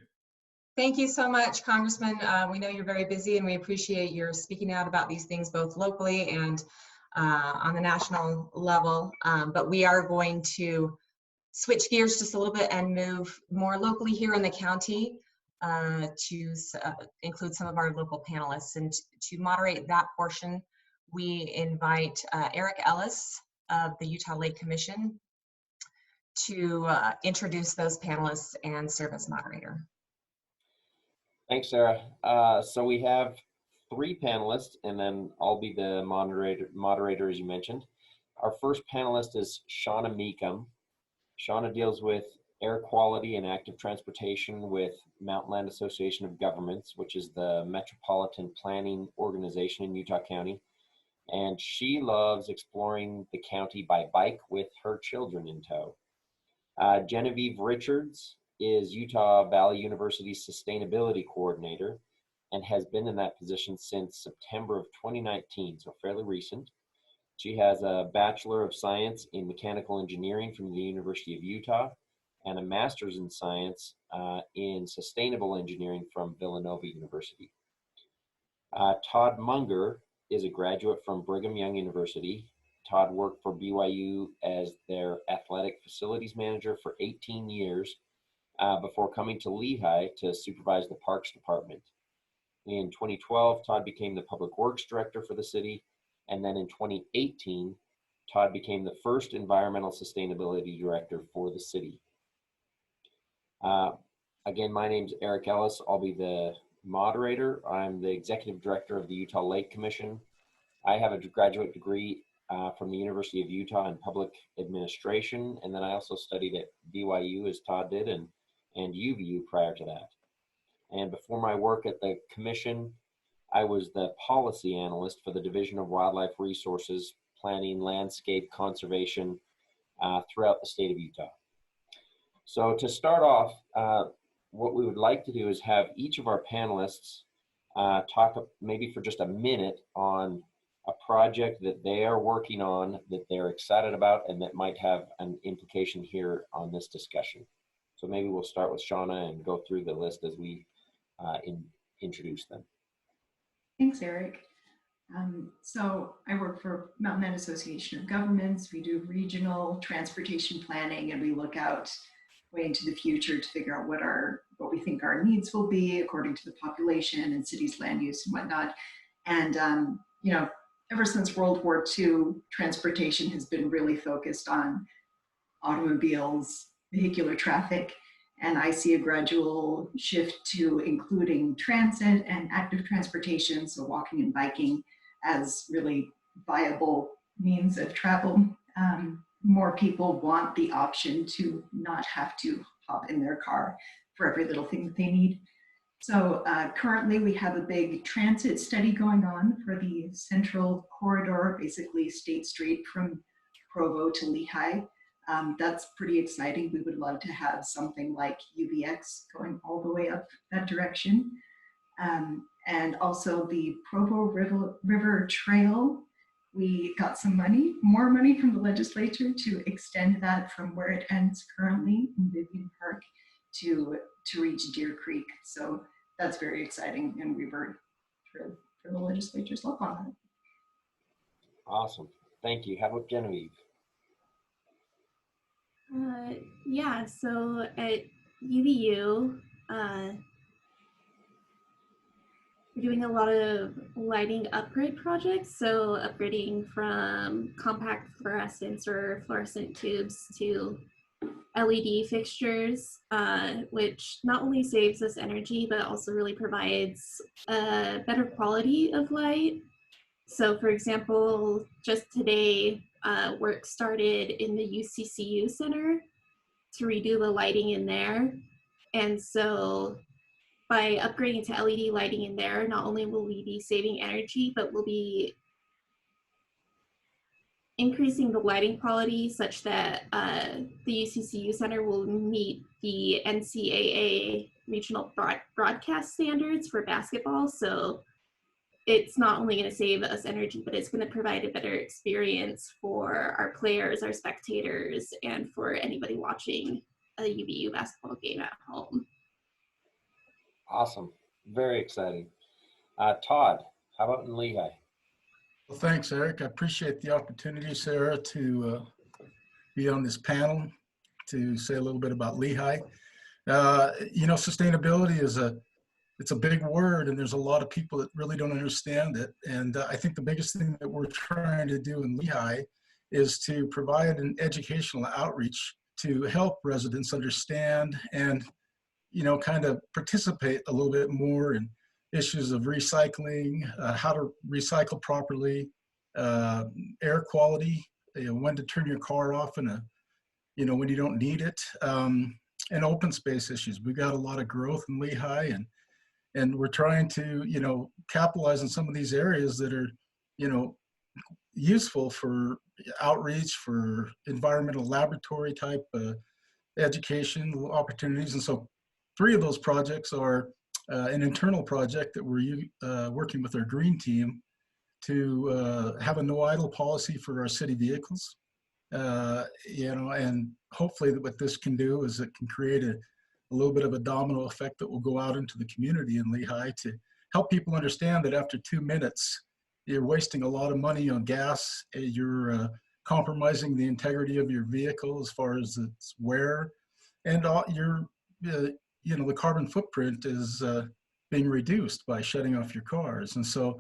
Thank you so much, Congressman. We know you're very busy, and we appreciate your speaking out about these things both locally and on the national level. But we are going to switch gears just a little bit and move more locally here in the county to include some of our local panelists. And to moderate that portion, we invite Eric Ellis of the Utah Lake Commission to introduce those panelists and serve as moderator. Thanks, Sarah. So we have 3 panelists, and then I'll be the moderator, as you mentioned. Our first panelist is Shauna Mecham. Shauna deals with air quality and active transportation with Mountainland Association of Governments, which is the metropolitan planning organization in Utah County. And she loves exploring the county by bike with her children in tow. Genevieve Richards is Utah Valley University's Sustainability Coordinator and has been in that position since September of 2019, so fairly recent. She has a Bachelor of Science in Mechanical Engineering from the University of Utah and a Master's in Science in Sustainable Engineering from Villanova University. Todd Munger is a graduate from Brigham Young University. Todd worked for BYU as their athletic facilities manager for 18 years before coming to Lehigh to supervise the Parks Department. In 2012, Todd became the Public Works Director for the city And then in 2018, Todd became the first environmental sustainability director for the city. Again, my name's Eric Ellis. I'll be the moderator. I'm the executive director of the Utah Lake Commission. I have a graduate degree from the University of Utah in public administration, and then I also studied at BYU, as Todd did, and UVU prior to that. And before my work at the commission, I was the policy analyst for the Division of Wildlife Resources, planning landscape conservation throughout the state of Utah. So to start off, what we would like to do is have each of our panelists talk maybe for just a minute on a project that they are working on, that they're excited about, and that might have an implication here on this discussion. So maybe we'll start with Shauna and go through the list as we introduce them. Thanks, Eric. So I work for Mountainland Association of Governments. We do regional transportation planning, and we look out way into the future to figure out what we think our needs will be according to the population and cities' land use and whatnot. And you know, ever since World War II, transportation has been really focused on automobiles, vehicular traffic, and I see a gradual shift to including transit and active transportation, so walking and biking, as really viable means of travel. More people want the option to not have to hop in their car for every little thing that they need. So currently we have a big transit study going on for the central corridor, basically State Street from Provo to Lehigh. That's pretty exciting. We would love to have something like UBX going all the way up that direction. And also the Provo River Trail. We got some money, more money from the legislature to extend that from where it ends currently in Vivian Park to reach Deer Creek. So that's very exciting, and we were thrilled for the legislature's look on that. Awesome. Thank you. How about Genevieve? Yeah, so at UVU, we're doing a lot of lighting upgrade projects. So upgrading from compact fluorescents or fluorescent tubes to LED fixtures, which not only saves us energy, but also really provides a better quality of light. So for example, just today, work started in the UCCU Center to redo the lighting in there. And so by upgrading to LED lighting in there, not only will we be saving energy, but we'll be increasing the lighting quality such that the UCCU Center will meet the NCAA regional broadcast standards for basketball. So it's not only going to save us energy, but it's going to provide a better experience for our players, our spectators, and for anybody watching a UVU basketball game at home. Awesome. Very exciting. Todd, how about in Lehigh? Well, thanks, Eric. I appreciate the opportunity, Sarah, to be on this panel to say a little bit about Lehigh. You know, sustainability it's a big word, and there's a lot of people that really don't understand it. And I think the biggest thing that we're trying to do in Lehigh is to provide an educational outreach to help residents understand and, you know, kind of participate a little bit more in issues of recycling, how to recycle properly, air quality, you know, when to turn your car off in you know, when you don't need it, and open space issues. We've got a lot of growth in Lehigh, and we're trying to, you know, capitalize on some of these areas that are, you know, useful for outreach, for environmental laboratory type education opportunities. And so 3 of those projects are an internal project that we're working with our green team to have a no idle policy for our city vehicles. You know, and hopefully what this can do is it can create a little bit of a domino effect that will go out into the community in Lehigh to help people understand that after 2 minutes, you're wasting a lot of money on gas. You're compromising the integrity of your vehicle as far as its wear, and your, you know, the carbon footprint is being reduced by shutting off your cars. And so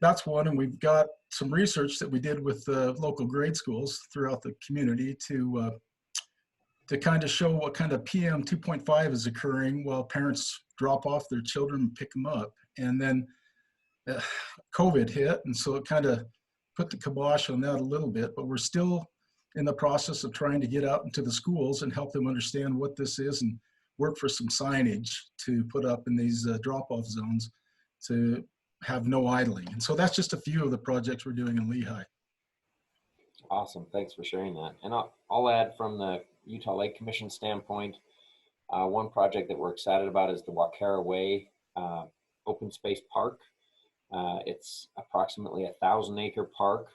that's one. And we've got some research that we did with local grade schools throughout the community to kind of show what kind of PM 2.5 is occurring while parents drop off their children and pick them up. And then COVID hit, and so it kind of put the kibosh on that a little bit, but we're still in the process of trying to get out into the schools and help them understand what this is and work for some signage to put up in these drop-off zones to have no idling. And so that's just a few of the projects we're doing in Lehigh. Awesome, thanks for sharing that. And I'll add from the Utah Lake Commission standpoint, one project that we're excited about is the Wacara Way Open Space Park. It's approximately 1,000-acre park.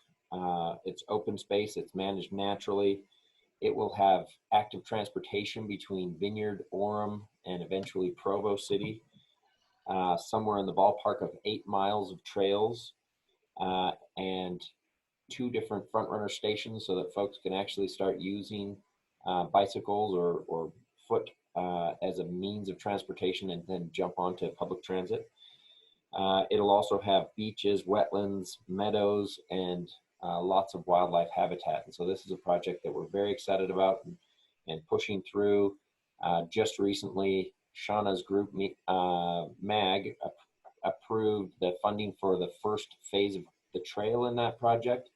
It's open space, it's managed naturally. It will have active transportation between Vineyard, Orem, and eventually Provo City. Somewhere in the ballpark of 8 miles of trails and 2 different front runner stations so that folks can actually start using bicycles or foot as a means of transportation and then jump onto public transit. It'll also have beaches, wetlands, meadows, and lots of wildlife habitat. And so this is a project that we're very excited about and pushing through. Just recently, Shauna's group, MAG, approved the funding for the first phase of the trail in that project.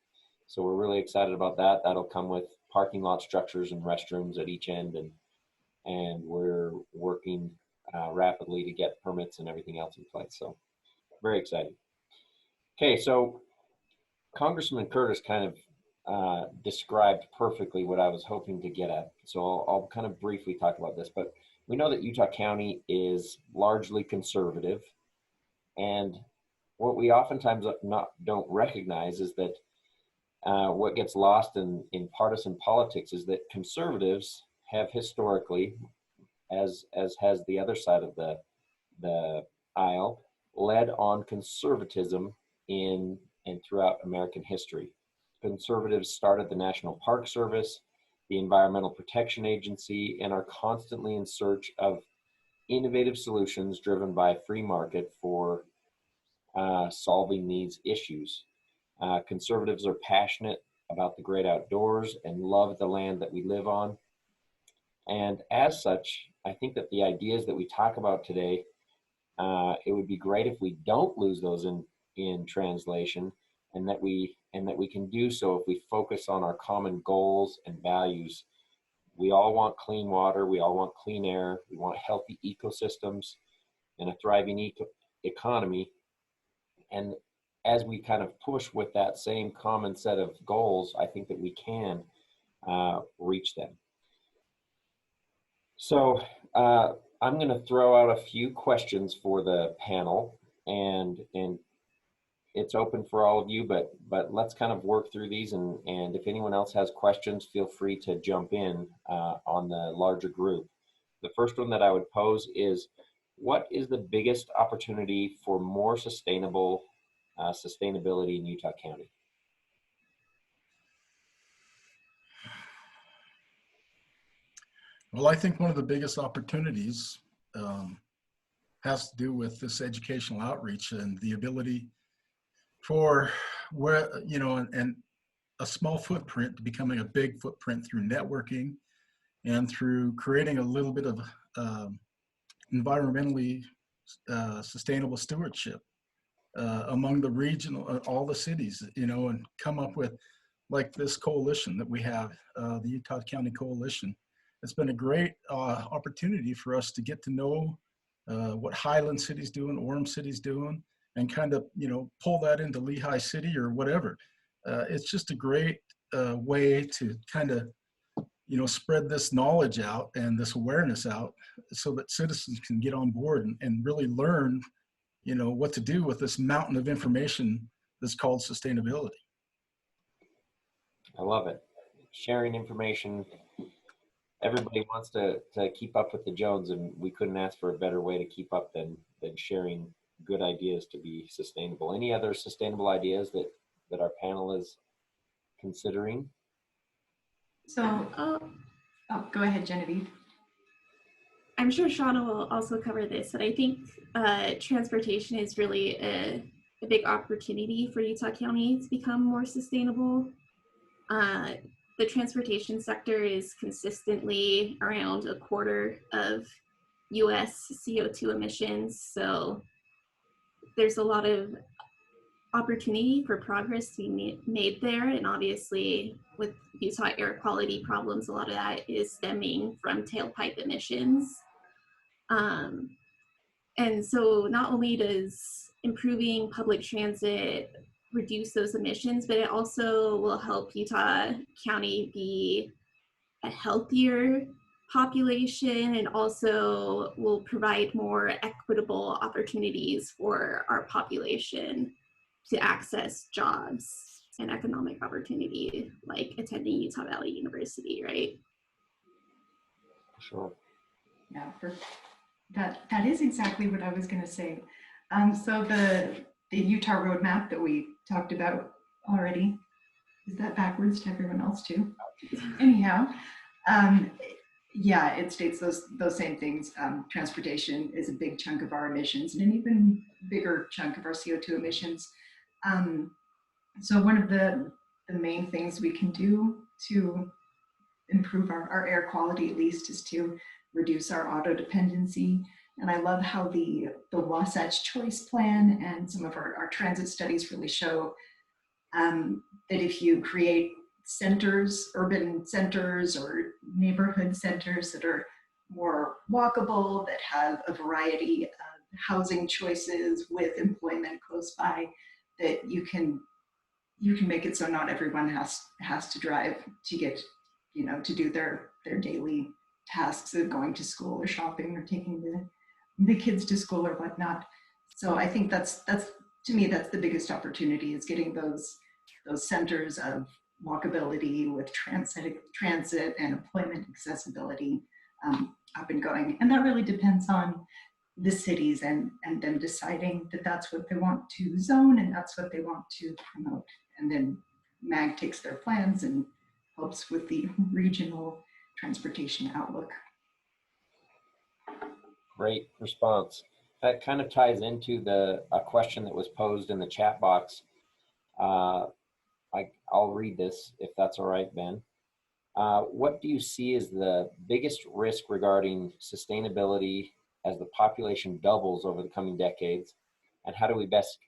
So we're really excited about that. That'll come with parking lot structures and restrooms at each end, and we're working rapidly to get permits and everything else in place. So very exciting. Okay, so Congressman Curtis kind of described perfectly what I was hoping to get at. So I'll kind of briefly talk about this, but we know that Utah County is largely conservative, and what we oftentimes don't recognize is that what gets lost in partisan politics is that conservatives have historically, as has the other side of the aisle, led on conservatism in and throughout American history. Conservatives started the National Park Service, the Environmental Protection Agency, and are constantly in search of innovative solutions driven by a free market for solving these issues. Conservatives are passionate about the great outdoors and love the land that we live on. And as such, I think that the ideas that we talk about today, it would be great if we don't lose those in translation, and that we can do so if we focus on our common goals and values. We all want clean water, we all want clean air, we want healthy ecosystems and a thriving economy. And as we kind of push with that same common set of goals, I think that we can reach them. So I'm going to throw out a few questions for the panel, and it's open for all of you, but let's kind of work through these, and if anyone else has questions, feel free to jump in on the larger group. The first one that I would pose is, what is the biggest opportunity for more sustainability in Utah County? Well, I think one of the biggest opportunities has to do with this educational outreach and the ability for and a small footprint becoming a big footprint through networking and through creating a little bit of environmentally sustainable stewardship among the regional, all the cities, and come up with like this coalition that we have, the Utah County Coalition. It's been a great opportunity for us to get to know what Highland City's doing, Orem City's doing, and kind of, pull that into Lehigh City or whatever. It's just a great way to kind of, spread this knowledge out and this awareness out so that citizens can get on board and really learn, what to do with this mountain of information that's called sustainability. I love it. Sharing information. Everybody wants to keep up with the Jones, and we couldn't ask for a better way to keep up than sharing good ideas to be sustainable. Any other sustainable ideas that our panel is considering? So, go ahead, Genevieve. I'm sure Shauna will also cover this, but I think transportation is really a big opportunity for Utah County to become more sustainable. The transportation sector is consistently around a quarter of US CO2 emissions. So there's a lot of opportunity for progress to be made there. And obviously with Utah air quality problems, a lot of that is stemming from tailpipe emissions. And so not only does improving public transit reduce those emissions, but it also will help Utah County be a healthier population, and also will provide more equitable opportunities for our population to access jobs and economic opportunity, like attending Utah Valley University, right? Sure. Yeah, that is exactly what I was going to say. So the Utah roadmap that we talked about already, is that backwards to everyone else too? Anyhow, yeah, it states those same things. Transportation is a big chunk of our emissions, and an even bigger chunk of our CO2 emissions. So one of the main things we can do to improve our air quality, at least, is to reduce our auto dependency. And I love how the Wasatch Choice Plan and some of our transit studies really show that if you create centers, urban centers or neighborhood centers that are more walkable, that have a variety of housing choices with employment close by, that you can make it so not everyone has to drive to get, to do their daily tasks of going to school or shopping or taking the kids to school or whatnot. So I think that's to me, that's the biggest opportunity, is getting those centers of walkability with transit and employment accessibility up and going. And that really depends on the cities and them deciding that that's what they want to zone and that's what they want to promote. And then MAG takes their plans and helps with the regional transportation outlook. Great response. That kind of ties into a question that was posed in the chat box. I'll read this if that's all right, Ben. What do you see as the biggest risk regarding sustainability as the population doubles over the coming decades? And how do we best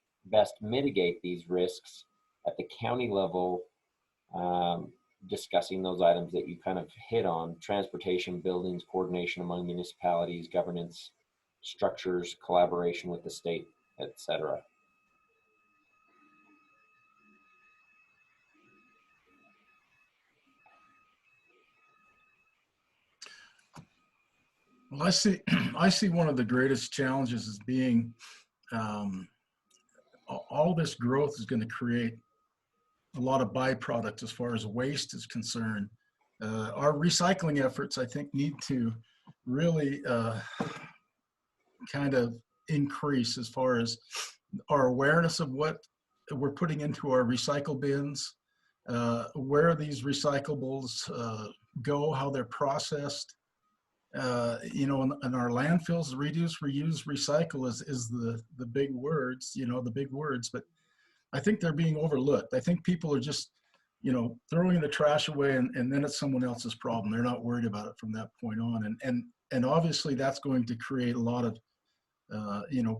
mitigate these risks at the county level, discussing those items that you kind of hit on: transportation, buildings, coordination among municipalities, governance structures, collaboration with the state, etc.? Well, I see one of the greatest challenges as being all this growth is going to create a lot of byproducts as far as waste is concerned. Our recycling efforts, I think, need to really kind of increase as far as our awareness of what we're putting into our recycle bins, where these recyclables go, how they're processed. In our landfills, reduce, reuse, recycle is the big words, the big words, but I think they're being overlooked. I think people are just, throwing the trash away and then it's someone else's problem. They're not worried about it from that point on. And obviously that's going to create a lot of,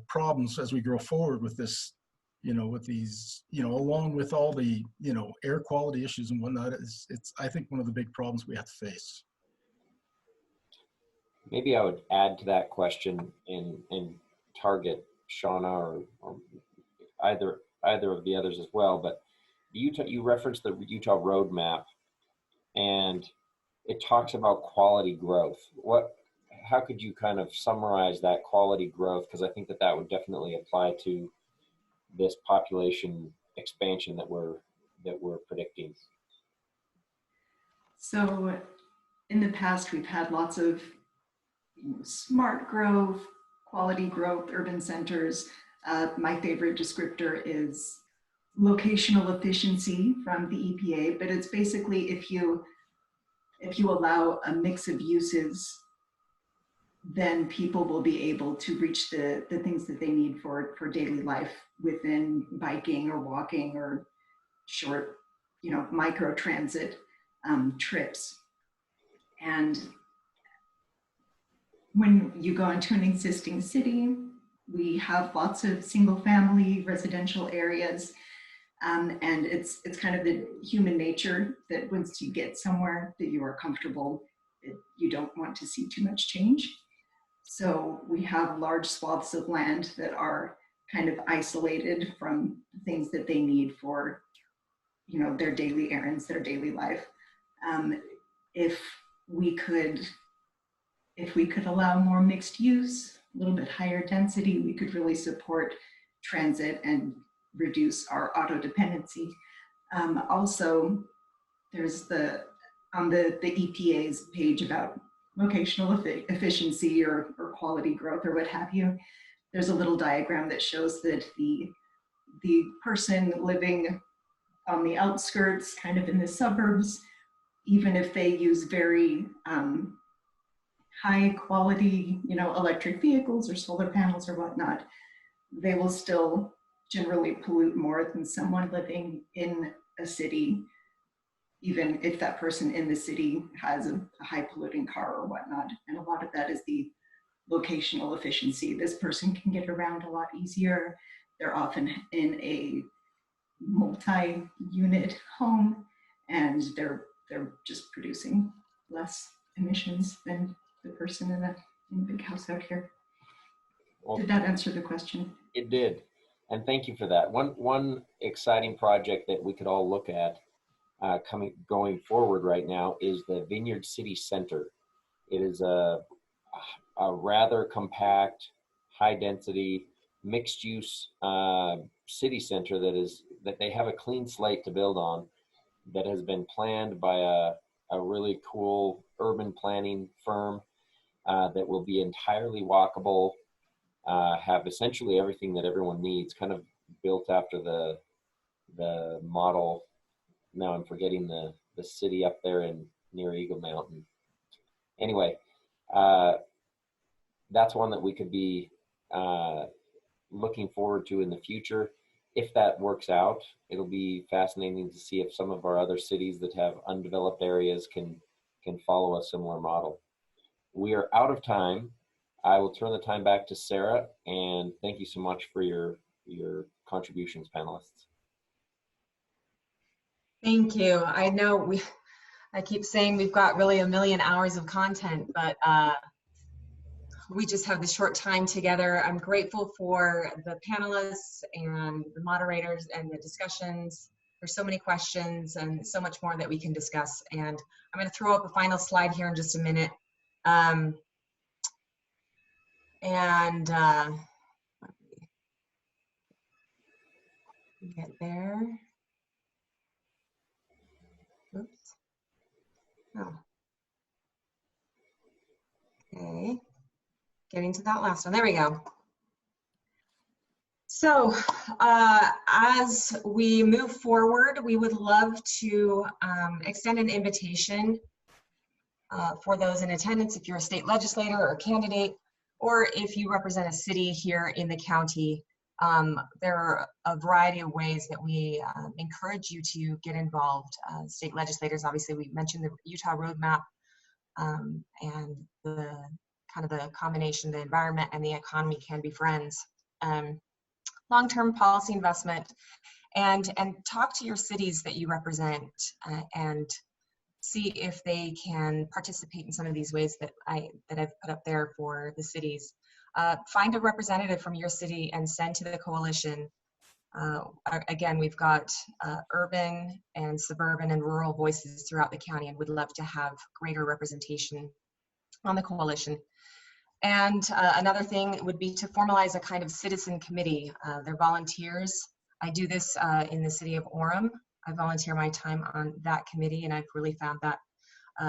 problems as we go forward with this, with these, along with all the, air quality issues and whatnot. It's, I think, one of the big problems we have to face. Maybe I would add to that question and target Shauna or either of the others as well. But you referenced the Utah roadmap, and it talks about quality growth. How could you kind of summarize that quality growth? Because I think that would definitely apply to this population expansion that we're predicting. So in the past, we've had lots of smart growth, quality growth, urban centers. My favorite descriptor is locational efficiency from the EPA, but it's basically if you allow a mix of uses then people will be able to reach the things that they need for daily life within biking or walking or short, micro transit trips. And when you go into an existing city, we have lots of single family residential areas. And it's kind of the human nature that once you get somewhere that you are comfortable, you don't want to see too much change. So we have large swaths of land that are kind of isolated from things that they need for, their daily errands, their daily life. If we could allow more mixed use, a little bit higher density, we could really support transit and reduce our auto dependency. Also, there's on the EPA's page about locational efficiency or quality growth or what have you, there's a little diagram that shows that the person living on the outskirts, kind of in the suburbs, even if they use very high quality, electric vehicles or solar panels or whatnot, they will still generally pollute more than someone living in a city, even if that person in the city has a high polluting car or whatnot. And a lot of that is the locational efficiency. This person can get around a lot easier. They're often in a multi-unit home, and they're just producing less emissions than the person in a big house out here. Well, did that answer the question? It did, and thank you for that. One exciting project that we could all look at going forward right now is the Vineyard City Center. It is a rather compact, high density, mixed use city center that they have a clean slate to build on, that has been planned by a really cool urban planning firm that will be entirely walkable, have essentially everything that everyone needs, kind of built after the model. Now I'm forgetting the city up there near Eagle Mountain. Anyway, that's one that we could be looking forward to in the future. If that works out, it'll be fascinating to see if some of our other cities that have undeveloped areas can follow a similar model. We are out of time. I will turn the time back to Sarah, and thank you so much for your contributions, panelists. Thank you. I know I keep saying we've got really a million hours of content, but we just have this short time together. I'm grateful for the panelists and the moderators and the discussions. There's so many questions and so much more that we can discuss. And I'm going to throw up a final slide here in just a minute. Let me get there. Oops. Oh. Okay. Getting to that last one. There we go. So as we move forward, we would love to extend an invitation for those in attendance, if you're a state legislator or candidate, or if you represent a city here in the county. There are a variety of ways that we encourage you to get involved. State legislators, obviously, we mentioned the Utah Roadmap and the kind of the combination, the environment and the economy can be friends. Long-term policy investment, and talk to your cities that you represent and see if they can participate in some of these ways that I've put up there for the cities. Find a representative from your city and send to the coalition. Again, we've got urban and suburban and rural voices throughout the county, and would love to have greater representation on the coalition. And another thing would be to formalize a kind of citizen committee. They're volunteers. I do this in the city of Orem. I volunteer my time on that committee, and I've really found that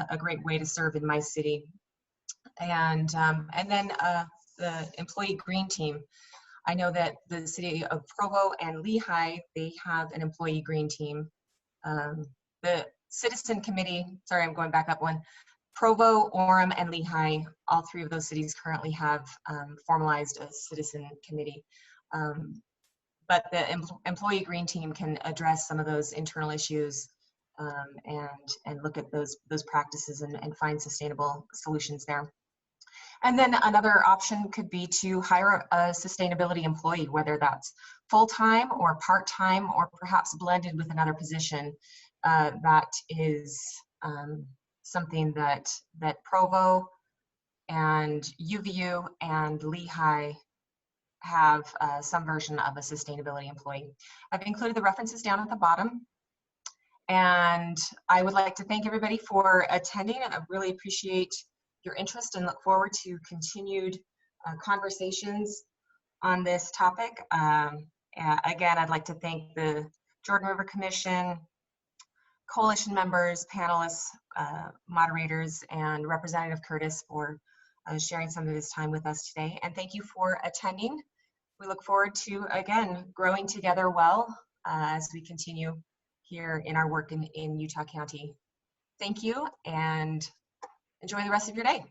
a great way to serve in my city. And then the employee green team. I know that the city of Provo and Lehigh, they have an employee green team. The citizen committee, sorry, I'm going back up one. Provo, Orem, and Lehigh, all three of those cities currently have formalized a citizen committee. But the employee green team can address some of those internal issues and look at those practices and find sustainable solutions there. And then another option could be to hire a sustainability employee, whether that's full-time or part-time or perhaps blended with another position. That is something that Provo and UVU and Lehigh have some version of a sustainability employee. I've included the references down at the bottom. And I would like to thank everybody for attending. I really appreciate your interest and look forward to continued conversations on this topic. Again, I'd like to thank the Jordan River Commission, coalition members, panelists, moderators, and Representative Curtis for sharing some of his time with us today. And thank you for attending. We look forward to, again, growing together well as we continue here in our work in Utah County. Thank you and enjoy the rest of your day.